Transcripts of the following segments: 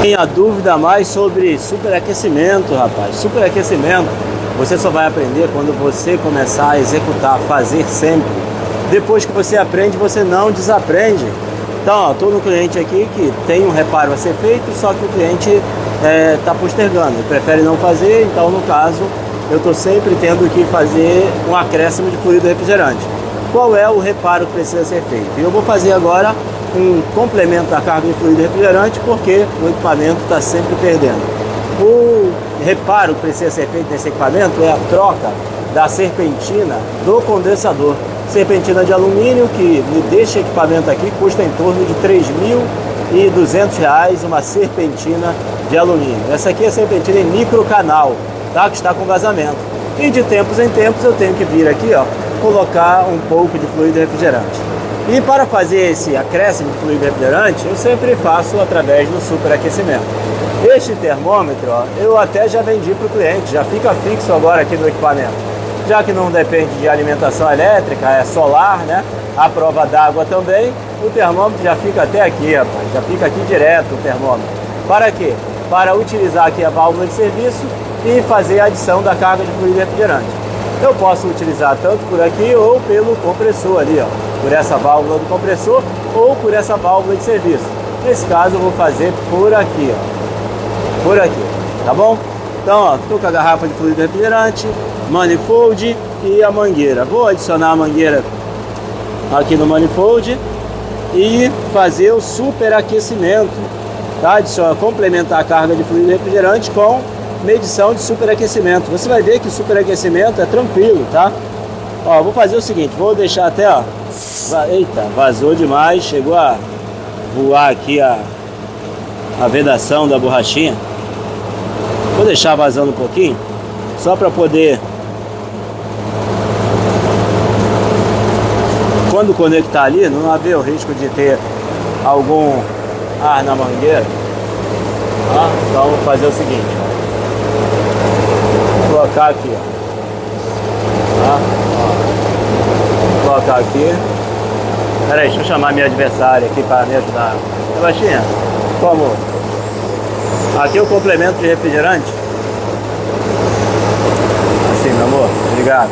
Tenha dúvida mais sobre superaquecimento, rapaz. Superaquecimento você só vai aprender quando você começar a executar, fazer sempre. Depois que você aprende, você não desaprende. Então, estou no cliente aqui que tem um reparo a ser feito, só que o cliente está postergando, ele prefere não fazer. Então, no caso, eu estou sempre tendo que fazer um acréscimo de fluido refrigerante. Qual é o reparo que precisa ser feito? Eu vou fazer agora um complemento da carga de fluido refrigerante, porque o equipamento está sempre perdendo. O reparo que precisa ser feito nesse equipamento é a troca da serpentina do condensador. Serpentina de alumínio que me deixa equipamento aqui custa em torno de R$ 3.200 uma serpentina de alumínio. Essa aqui é a serpentina em microcanal, tá? Que está com vazamento. E de tempos em tempos eu tenho que vir aqui, ó, colocar um pouco de fluido refrigerante. E para fazer esse acréscimo de fluido refrigerante, eu sempre faço através do superaquecimento. Este termômetro, ó, eu até já vendi para o cliente, já fica fixo agora aqui no equipamento. Já que não depende de alimentação elétrica, é solar, né? A prova d'água também, o termômetro já fica até aqui, rapaz, já fica aqui direto o termômetro. Para quê? Para utilizar aqui a válvula de serviço e fazer a adição da carga de fluido refrigerante. Eu posso utilizar tanto por aqui ou pelo compressor ali, ó, por essa válvula do compressor ou por essa válvula de serviço. Nesse caso eu vou fazer por aqui, ó, por aqui, tá bom? Então, ó, estou com a garrafa de fluido refrigerante, manifold e a mangueira. Vou adicionar a mangueira aqui no manifold e fazer o superaquecimento, tá? Complementar a carga de fluido refrigerante com medição de superaquecimento. Você vai ver que o superaquecimento é tranquilo, tá? Ó, vou fazer o seguinte, vou deixar até, ó, eita, vazou demais, chegou a voar aqui a vedação da borrachinha. Vou deixar vazando um pouquinho, só para poder, quando conectar ali, não haver o risco de ter algum ar na mangueira. Tá? Então vou fazer o seguinte, vou colocar aqui, ó. Tá? Vou colocar aqui. Pera aí, deixa eu chamar minha adversária aqui para me ajudar. Sebastião, por favor. Aqui é o complemento de refrigerante. Assim, meu amor, obrigado.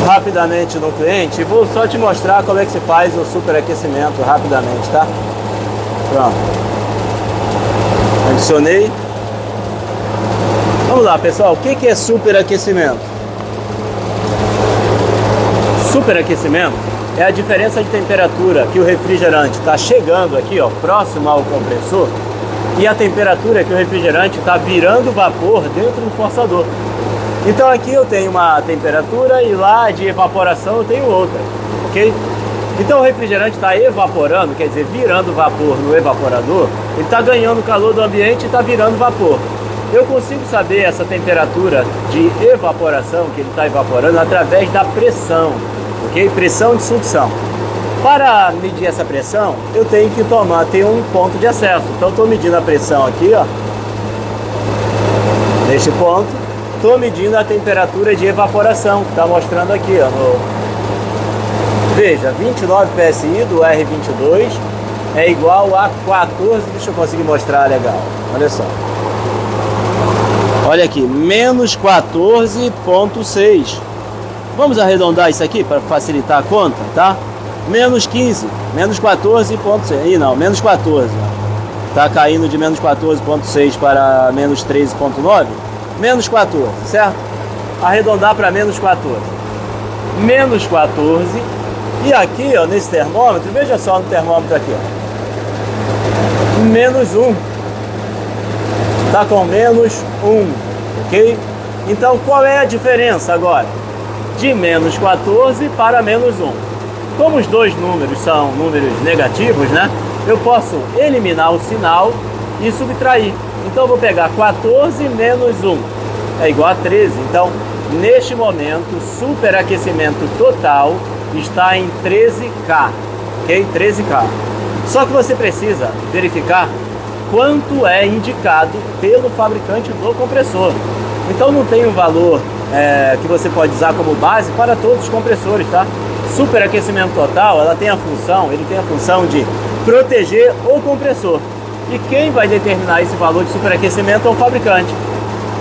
Rapidamente no cliente, vou só te mostrar como é que se faz o superaquecimento rapidamente, tá? Pronto. Adicionei. Vamos lá, pessoal, o que é superaquecimento? Superaquecimento é a diferença de temperatura que o refrigerante está chegando aqui, ó, próximo ao compressor, e a temperatura que o refrigerante está virando vapor dentro do forçador. Então aqui eu tenho uma temperatura e lá de evaporação eu tenho outra, ok? Então o refrigerante está evaporando, quer dizer, virando vapor no evaporador, ele está ganhando calor do ambiente e está virando vapor. Eu consigo saber essa temperatura de evaporação que ele está evaporando através da pressão, ok? Pressão de sucção. Para medir essa pressão, eu tenho que ter um ponto de acesso. Então estou medindo a pressão aqui, ó, neste ponto. Estou medindo a temperatura de evaporação, que está mostrando aqui, ó, veja, 29 PSI do R22 é igual a 14, deixa eu conseguir mostrar legal, olha só. Olha aqui, menos 14,6. Vamos arredondar isso aqui para facilitar a conta, tá? Menos 15, menos 14,6. Aí não, menos 14. Tá caindo de menos 14,6 para menos 13,9. Menos 14, certo? Arredondar para menos 14. Menos 14. E aqui, ó, nesse termômetro, veja só no termômetro aqui, ó. Menos 1. Tá com menos 1, ok? Então qual é a diferença agora? De menos 14 para menos 1. Como os dois números são números negativos, né? Eu posso eliminar o sinal e subtrair. Então eu vou pegar 14 menos 1 é igual a 13. Então, neste momento, o superaquecimento total está em 13K, ok? 13K. Só que você precisa verificar quanto é indicado pelo fabricante do compressor. Então não tem um valor que você pode usar como base para todos os compressores, tá? Superaquecimento total, ele tem a função de proteger o compressor. E quem vai determinar esse valor de superaquecimento é o fabricante.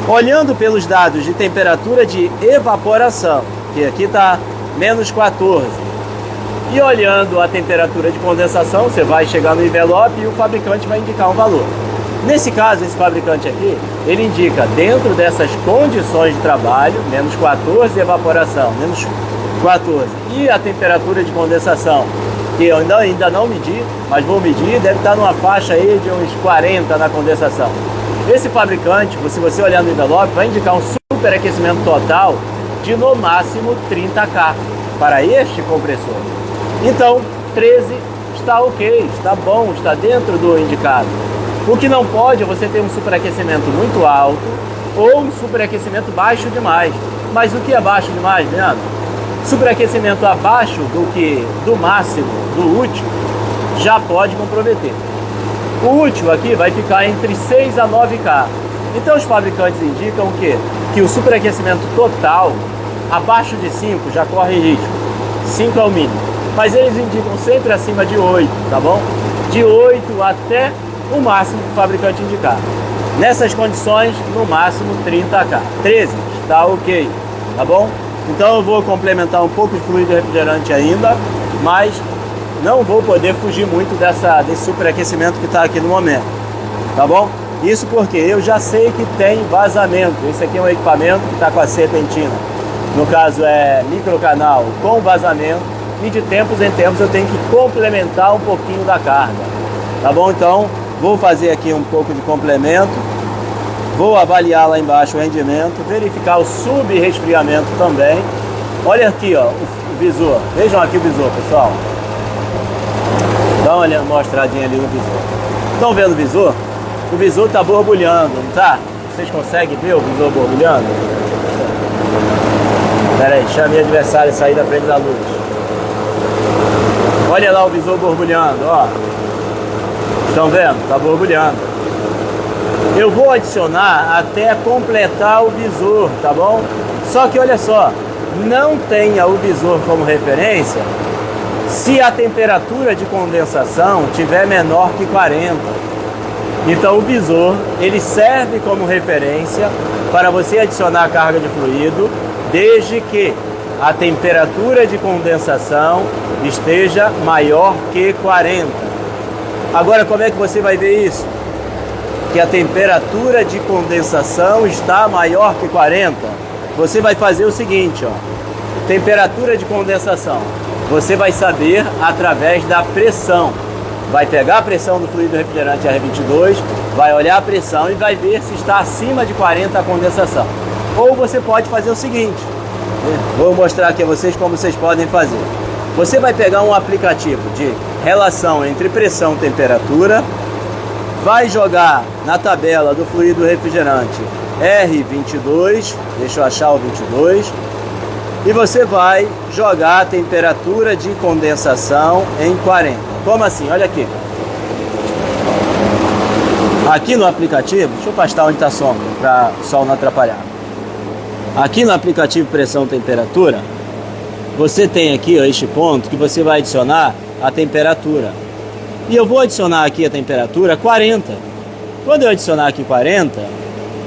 Olhando pelos dados de temperatura de evaporação, que aqui está menos 14, e olhando a temperatura de condensação, você vai chegar no envelope e o fabricante vai indicar um valor. Nesse caso, esse fabricante aqui, ele indica dentro dessas condições de trabalho, menos 14 de evaporação, menos 14, e a temperatura de condensação, que eu ainda não medi, mas vou medir, deve estar numa faixa aí de uns 40 na condensação. Esse fabricante, se você olhar no envelope, vai indicar um superaquecimento total de no máximo 30K para este compressor. Então, 13 está ok, está bom, está dentro do indicado. O que não pode é você ter um superaquecimento muito alto ou um superaquecimento baixo demais. Mas o que é baixo demais, Leandro? Superaquecimento abaixo do máximo, do útil, já pode comprometer. O útil aqui vai ficar entre 6 a 9K. Então os fabricantes indicam o quê? Que o superaquecimento total, abaixo de 5, já corre risco. 5 é o mínimo. Mas eles indicam sempre acima de 8, tá bom? De 8 até o máximo que o fabricante indicar. Nessas condições, no máximo 30K. 13 está ok, tá bom? Então eu vou complementar um pouco de fluido refrigerante ainda, mas não vou poder fugir muito desse superaquecimento que está aqui no momento, tá bom? Isso porque eu já sei que tem vazamento. Esse aqui é um equipamento que está com a serpentina. No caso é microcanal com vazamento e de tempos em tempos eu tenho que complementar um pouquinho da carga, tá bom? Então vou fazer aqui um pouco de complemento, vou avaliar lá embaixo o rendimento, verificar o sub-resfriamento também. Olha aqui, ó, o visor. Vejam aqui o visor, pessoal. Dá uma mostradinha ali no visor. Estão vendo o visor? O visor está borbulhando, não tá? Vocês conseguem ver o visor borbulhando? Pera aí, chame o adversário e sair da frente da luz. Olha lá o visor borbulhando, ó. Estão vendo? Está borbulhando. Eu vou adicionar até completar o visor, tá bom? Só que olha só, não tenha o visor como referência se a temperatura de condensação tiver menor que 40. Então o visor, ele serve como referência para você adicionar a carga de fluido, desde que a temperatura de condensação esteja maior que 40. Agora, como é que você vai ver isso? Que a temperatura de condensação está maior que 40. Você vai fazer o seguinte, ó. Temperatura de condensação. Você vai saber através da pressão. Vai pegar a pressão do fluido refrigerante R22, vai olhar a pressão e vai ver se está acima de 40 a condensação. Ou você pode fazer o seguinte, vou mostrar aqui a vocês como vocês podem fazer. Você vai pegar um aplicativo de relação entre pressão e temperatura, vai jogar na tabela do fluido refrigerante R22, deixa eu achar o 22, e você vai jogar a temperatura de condensação em 40. Como assim? Olha aqui. Aqui no aplicativo, deixa eu afastar onde está a sombra, para o sol não atrapalhar. Aqui no aplicativo pressão temperatura, você tem aqui, ó, este ponto que você vai adicionar a temperatura. E eu vou adicionar aqui a temperatura 40. Quando eu adicionar aqui 40,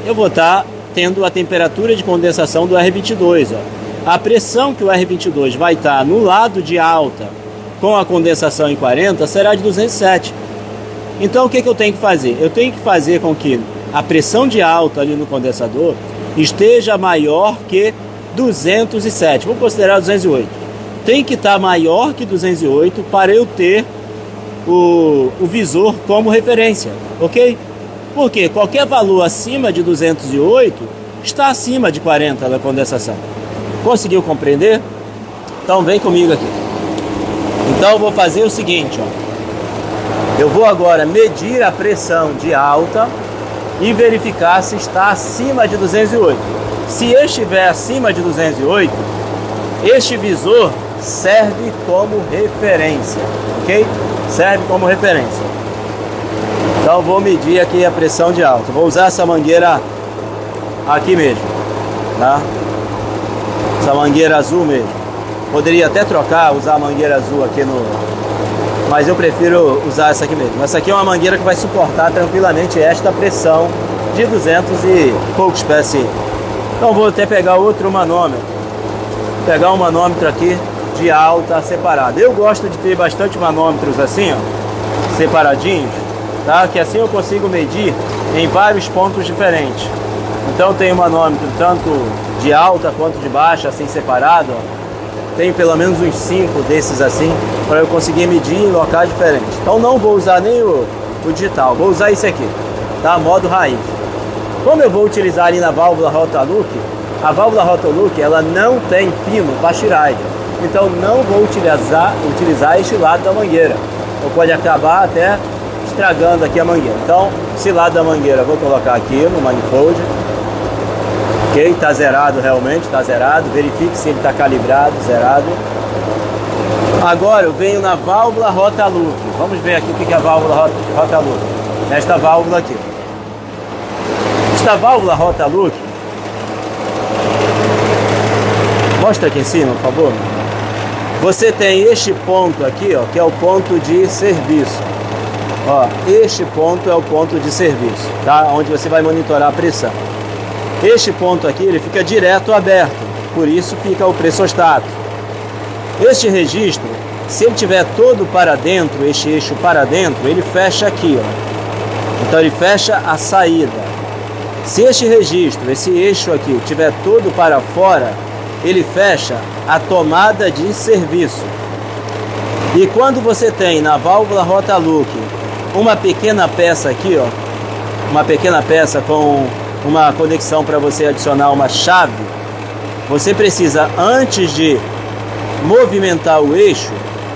eu vou estar tendo a temperatura de condensação do R22, ó. A pressão que o R22 vai estar no lado de alta com a condensação em 40 será de 207. Então o que eu tenho que fazer? Eu tenho que fazer com que a pressão de alta ali no condensador esteja maior que 207. Vou considerar 208. Tem que estar maior que 208 para eu ter o visor como referência, ok? Porque qualquer valor acima de 208 está acima de 40 da condensação. Conseguiu compreender? Então vem comigo aqui. Então eu vou fazer o seguinte, ó. Eu vou agora medir a pressão de alta e verificar se está acima de 208. Se estiver acima de 208, este visor serve como referência, ok? Serve como referência. Então vou medir aqui a pressão de alta. Vou usar essa mangueira aqui mesmo, tá? Essa mangueira azul mesmo. Poderia até trocar, usar a mangueira azul aqui mas eu prefiro usar essa aqui mesmo. Essa aqui é uma mangueira que vai suportar tranquilamente esta pressão de 200 e poucos PSI. Então vou até pegar outro manômetro, pegar um manômetro aqui de alta separado. Eu gosto de ter bastante manômetros assim, ó, separadinhos, tá? Que assim eu consigo medir em vários pontos diferentes. Então tem um manômetro tanto de alta quanto de baixa, assim separado, ó. Tenho pelo menos uns 5 desses assim, para eu conseguir medir em locais diferentes. Então não vou usar nem o digital, vou usar esse aqui, tá? Modo raiz. Como eu vou utilizar ali na válvula Rotaluc, a válvula Rotaluc ela não tem pino para Schrader, então não vou utilizar este lado da mangueira, ou pode acabar até estragando aqui a mangueira. Então esse lado da mangueira eu vou colocar aqui no manifold. Ok, está zerado realmente, está zerado. Verifique se ele está calibrado, zerado. Agora eu venho na válvula Rotaluc. Vamos ver aqui o que é a válvula Rotaluc. Esta válvula aqui. Esta válvula Rotaluc. Mostra aqui em cima, por favor. Você tem este ponto aqui, ó, que é o ponto de serviço. Ó, este ponto é o ponto de serviço, tá? Onde você vai monitorar a pressão. Este ponto aqui ele fica direto aberto, por isso fica o pressostato. Este registro, se ele tiver todo para dentro, este eixo para dentro, ele fecha aqui, ó. Então ele fecha a saída. Se este registro, esse eixo aqui, tiver todo para fora, ele fecha a tomada de serviço. E quando você tem na válvula Rotaluc uma pequena peça aqui, ó, uma pequena peça com uma conexão para você adicionar uma chave, você precisa, antes de movimentar o eixo,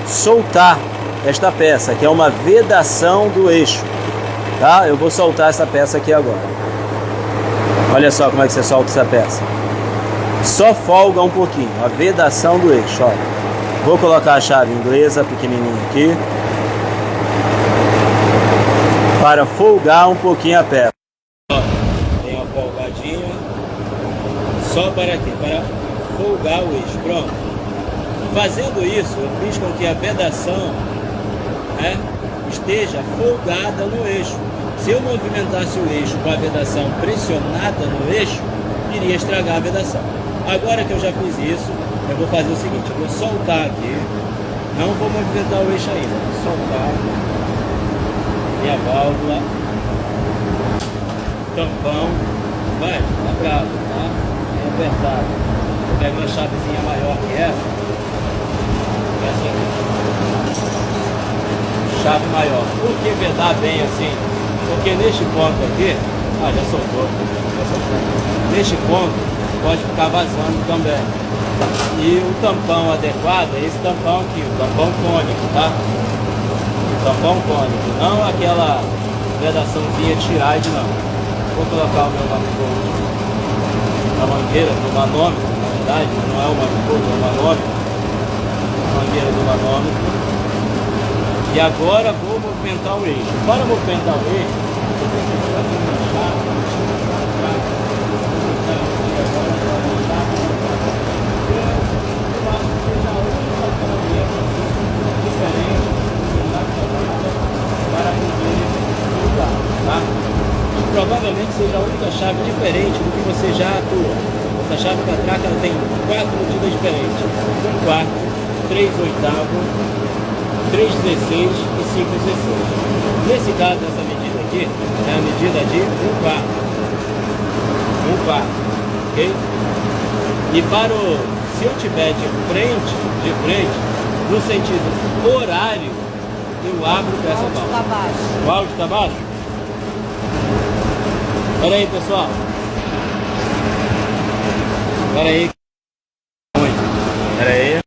soltar esta peça, que é uma vedação do eixo, tá? Eu vou soltar essa peça aqui agora. Olha só como é que você solta essa peça. Só folga um pouquinho, a vedação do eixo, ó. Vou colocar a chave inglesa pequenininha aqui, para folgar um pouquinho a peça. Só para quê? Para folgar o eixo. Pronto. Fazendo isso, eu fiz com que a vedação, né, esteja folgada no eixo. Se eu movimentasse o eixo com a vedação pressionada no eixo, iria estragar a vedação. Agora que eu já fiz isso, eu vou fazer o seguinte, eu vou soltar aqui, não vou movimentar o eixo ainda, vou soltar e a válvula, tampão, vai, tá bravo, tá? Apertado. Eu pego uma chavezinha maior que essa aqui. Chave maior. Por que vedar bem assim? Porque neste ponto aqui, já soltou. Neste ponto pode ficar vazando também. E o tampão adequado é esse tampão aqui, o tampão cônico, tá? O tampão cônico, não aquela vedaçãozinha tirade, não. Vou colocar o meu manifold. A mangueira do manômetro, na verdade, não é o manifold, é o manômetro. A mangueira do manômetro. E agora vou movimentar o eixo. Para movimentar o eixo, eu tenho que fazer uma chave. Para poder mudar, tá? Provavelmente seja a única chave diferente do que você já atua. Essa chave catraca ela tem 4 medidas diferentes: 1 quarto, 3 oitavos, 3 16 e 5 16. Nesse caso, essa medida aqui é a medida de 1 quarto. 1 quarto, ok? E para se eu tiver de frente, no sentido horário, eu abro com essa válvula. O áudio está baixo. O áudio está baixo? Pera aí, pessoal. Pera aí. Pera aí.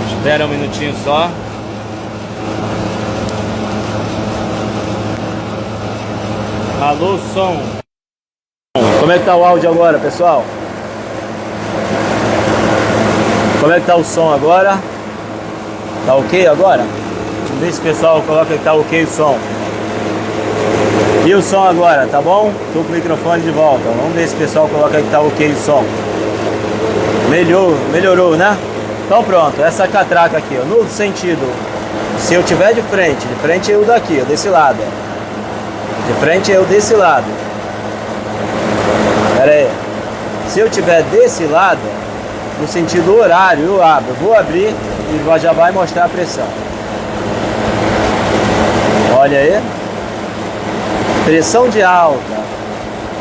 Espera um minutinho só. Alô, som. Como é que tá o áudio agora, pessoal? Como é que tá o som agora? Tá ok agora? Vamos ver se o pessoal coloca que tá ok o som. E o som agora, tá bom? Tô com o microfone de volta. Vamos ver se o pessoal coloca que tá ok o som. Melhorou, né? Então pronto, essa catraca aqui, ó, no sentido, se eu tiver de frente eu daqui, ó, desse lado, ó. De frente eu desse lado. Pera aí. Se eu tiver desse lado, no sentido horário, eu abro, vou abrir e já vai mostrar a pressão. Olha aí. Pressão de alta.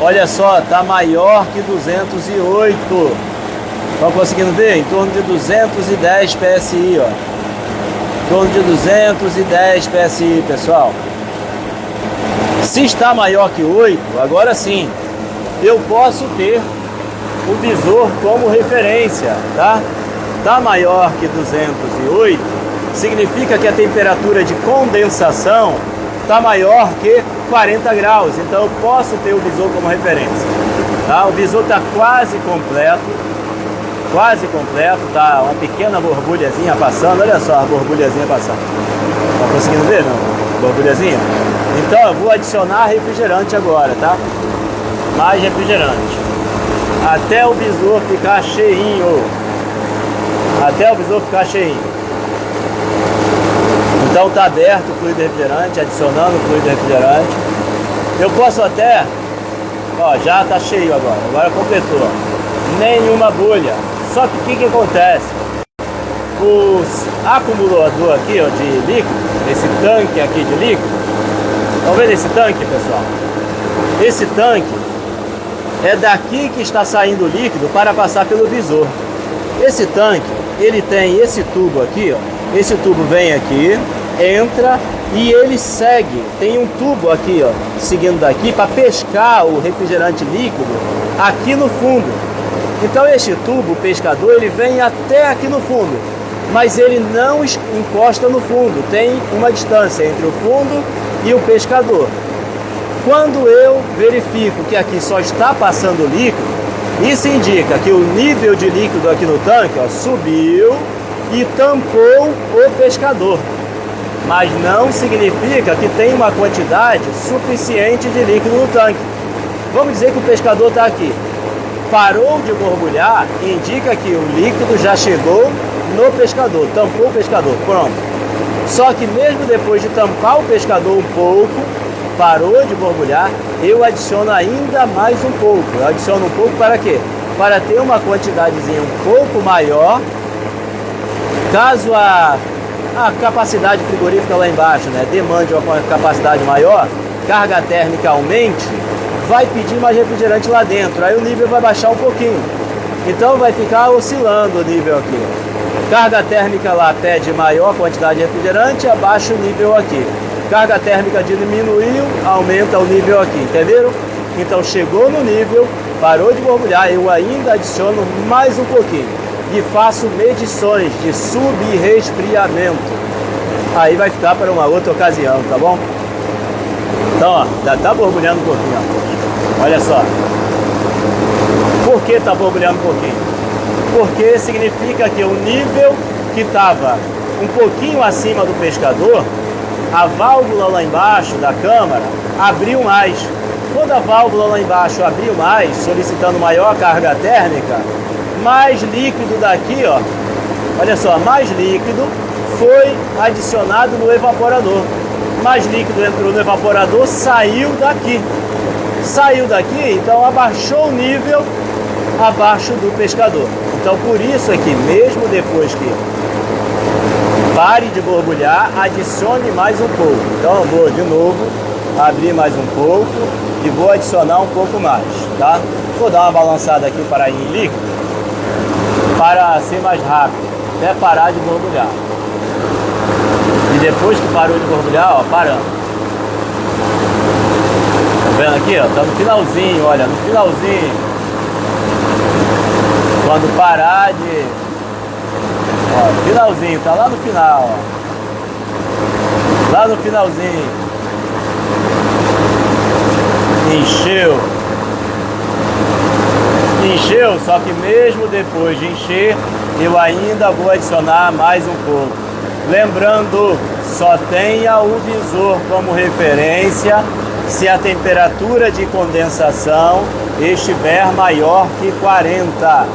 Olha só, tá maior que 208. Estão conseguindo ver? Em torno de 210 PSI, ó. Em torno de 210 PSI, pessoal. Se está maior que 8, agora sim, eu posso ter o visor como referência, tá? Tá maior que 208, significa que a temperatura de condensação tá maior que 40 graus, então eu posso ter o visor como referência, tá? O visor tá quase completo, tá uma pequena borbulhazinha passando, olha só a borbulhazinha passando, tá conseguindo ver, não? Borbulhazinha? Então eu vou adicionar refrigerante agora, tá? Mais refrigerante. Até o visor ficar cheinho. Então tá aberto o fluido refrigerante, adicionando o fluido refrigerante. Eu posso até, ó, já tá cheio agora completou. Nenhuma bolha. Só que o que acontece? O acumulador aqui, ó, de líquido, esse tanque aqui de líquido, estão vendo esse tanque, pessoal? Esse tanque é daqui que está saindo o líquido para passar pelo visor. Esse tanque, ele tem esse tubo aqui, ó. Esse tubo vem aqui, entra e ele segue. Tem um tubo aqui, ó, seguindo daqui para pescar o refrigerante líquido aqui no fundo. Então este tubo pescador, ele vem até aqui no fundo, mas ele não encosta no fundo. Tem uma distância entre o fundo e o pescador. Quando eu verifico que aqui só está passando líquido, isso indica que o nível de líquido aqui no tanque, ó, subiu e tampou o pescador. Mas não significa que tem uma quantidade suficiente de líquido no tanque. Vamos dizer que o pescador está aqui. Parou de borbulhar, indica que o líquido já chegou no pescador, tampou o pescador, pronto. Só que mesmo depois de tampar o pescador um pouco, parou de borbulhar, eu adiciono ainda mais um pouco. Eu adiciono um pouco para quê? Para ter uma quantidadezinha um pouco maior, caso a capacidade frigorífica lá embaixo, né, demande uma capacidade maior, carga térmica aumente, vai pedir mais refrigerante lá dentro, aí o nível vai baixar um pouquinho. Então vai ficar oscilando o nível aqui. Carga térmica lá pede maior quantidade de refrigerante, abaixa o nível aqui. Carga térmica diminuiu, aumenta o nível aqui, entenderam? Então chegou no nível, parou de borbulhar, eu ainda adiciono mais um pouquinho e faço medições de sub-resfriamento. Aí vai ficar para uma outra ocasião, tá bom? Então, ó, já tá borbulhando um pouquinho, ó. Olha só. Por que tá borbulhando um pouquinho? Porque significa que o nível que estava um pouquinho acima do pescador, a válvula lá embaixo da câmara abriu mais. Quando a válvula lá embaixo abriu mais, solicitando maior carga térmica, mais líquido daqui, ó, olha só, mais líquido foi adicionado no evaporador. Mais líquido entrou no evaporador, saiu daqui. Saiu daqui, então abaixou o nível abaixo do pescador. Então por isso é que mesmo depois que pare de borbulhar, adicione mais um pouco. Então eu vou de novo abrir mais um pouco e vou adicionar um pouco mais, tá? Vou dar uma balançada aqui para ir em líquido, para ser mais rápido, até parar de borbulhar. E depois que parou de borbulhar, ó, parando. Tá vendo aqui, ó? Tá no finalzinho, olha, no finalzinho. Quando parar de... Ó, finalzinho, tá lá no final, ó. Lá no finalzinho. Encheu. Encheu, só que mesmo depois de encher, eu ainda vou adicionar mais um pouco. Lembrando, só tenha o visor como referência se a temperatura de condensação estiver maior que 40,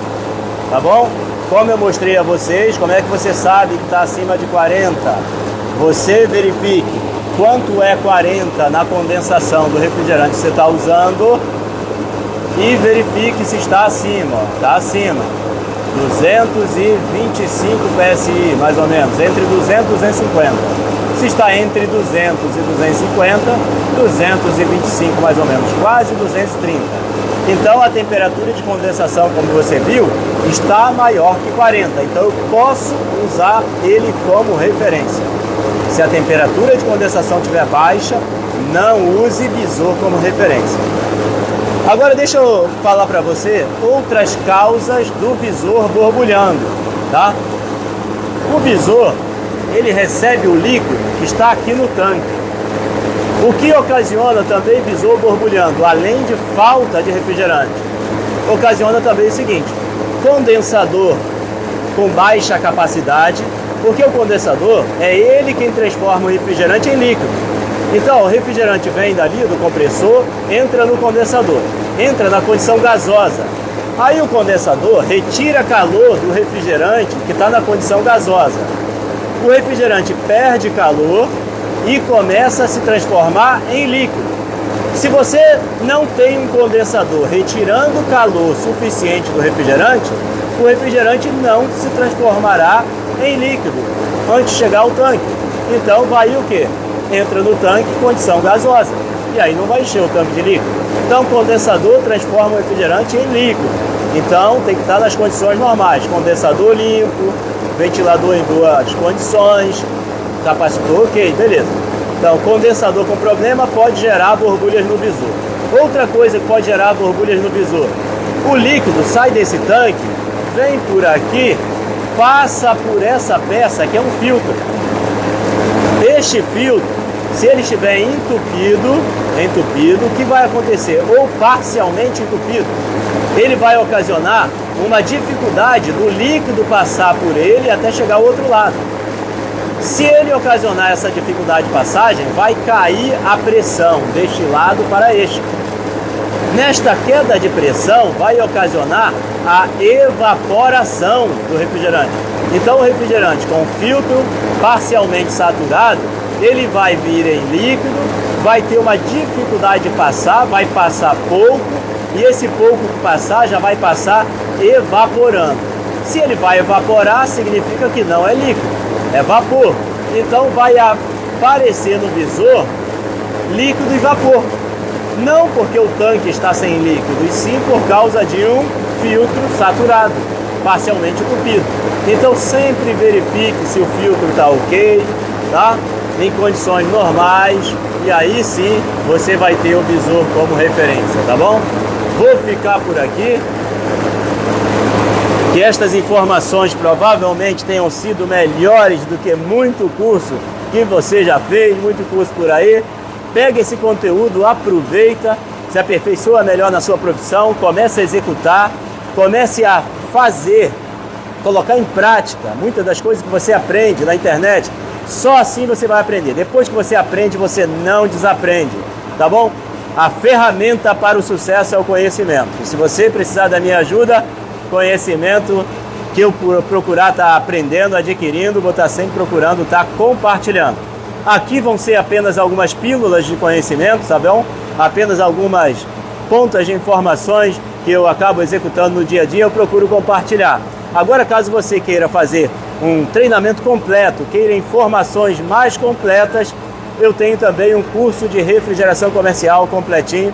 tá bom? Como eu mostrei a vocês, como é que você sabe que está acima de 40? Você verifique quanto é 40 na condensação do refrigerante que você está usando e verifique se está acima. Está acima. 225 PSI, mais ou menos, entre 200 e 250. Se está entre 200 e 250, 225 mais ou menos, quase 230. Então a temperatura de condensação, como você viu, está maior que 40. Então eu posso usar ele como referência. Se a temperatura de condensação estiver baixa, não use visor como referência. Agora deixa eu falar para você outras causas do visor borbulhando, tá? O visor, ele recebe o líquido que está aqui no tanque. O que ocasiona também visor borbulhando, além de falta de refrigerante, ocasiona também o seguinte: condensador com baixa capacidade, porque o condensador é ele quem transforma o refrigerante em líquido. Então o refrigerante vem dali do compressor, entra no condensador, entra na condição gasosa. Aí o condensador retira calor do refrigerante que está na condição gasosa. O refrigerante perde calor e começa a se transformar em líquido. Se você não tem um condensador retirando calor suficiente do refrigerante, o refrigerante não se transformará em líquido antes de chegar ao tanque. Então vai o quê? Entra no tanque em condição gasosa e aí não vai encher o tanque de líquido. Então o condensador transforma o refrigerante em líquido. Então tem que estar nas condições normais: condensador limpo, ventilador em boas condições, capacitor ok, beleza. Então condensador com problema pode gerar borbulhas no visor. Outra coisa que pode gerar borbulhas no visor: o líquido sai desse tanque, vem por aqui, passa por essa peça que é um filtro. Este filtro, se ele estiver entupido, o que vai acontecer? Ou parcialmente entupido, ele vai ocasionar uma dificuldade do líquido passar por ele até chegar ao outro lado. Se ele ocasionar essa dificuldade de passagem, vai cair a pressão deste lado para este. Nesta queda de pressão, vai ocasionar a evaporação do refrigerante. Então o refrigerante com filtro parcialmente saturado, ele vai vir em líquido, vai ter uma dificuldade de passar, vai passar pouco, e esse pouco que passar já vai passar evaporando. Se ele vai evaporar, significa que não é líquido, é vapor. Então vai aparecer no visor líquido e vapor. Não porque o tanque está sem líquido, e sim por causa de um filtro saturado, parcialmente entupido. Então sempre verifique se o filtro está ok, tá? Em condições normais, e aí sim você vai ter o visor como referência, tá bom? Vou ficar por aqui. Que estas informações provavelmente tenham sido melhores do que muito curso que você já fez, muito curso por aí. Pega esse conteúdo, aproveita, se aperfeiçoa melhor na sua profissão, comece a executar, comece a fazer, colocar em prática muitas das coisas que você aprende na internet. Só assim você vai aprender. Depois que você aprende, você não desaprende, tá bom? A ferramenta para o sucesso é o conhecimento. E se você precisar da minha ajuda, conhecimento que eu procurar estar aprendendo, adquirindo, vou estar sempre procurando estar compartilhando. Aqui vão ser apenas algumas pílulas de conhecimento, tá bom? Apenas algumas pontas de informações que eu acabo executando no dia a dia, eu procuro compartilhar. Agora, caso você queira fazer um treinamento completo, queira informações mais completas, eu tenho também um curso de refrigeração comercial completinho.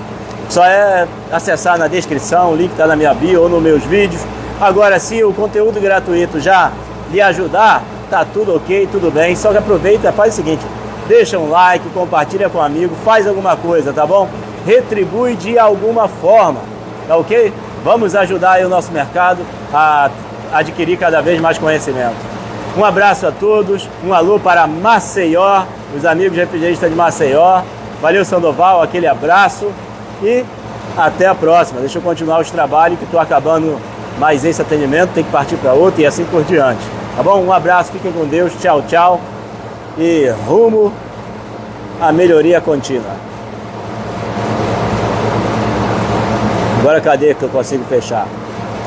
Só é acessar na descrição, o link está na minha bio ou nos meus vídeos. Agora, se o conteúdo gratuito já lhe ajudar, tá tudo ok, tudo bem. Só que aproveita, faz o seguinte: deixa um like, compartilha com um amigo, faz alguma coisa, tá bom? Retribui de alguma forma, tá ok? Vamos ajudar aí o nosso mercado a adquirir cada vez mais conhecimento. Um abraço a todos, um alô para Maceió, os amigos refrigeristas de Maceió. Valeu, Sandoval, aquele abraço e até a próxima. Deixa eu continuar os trabalhos que estou acabando mais esse atendimento, tem que partir para outro e assim por diante. Tá bom? Um abraço, fiquem com Deus, tchau, tchau e rumo à melhoria contínua. Agora cadê que eu consigo fechar?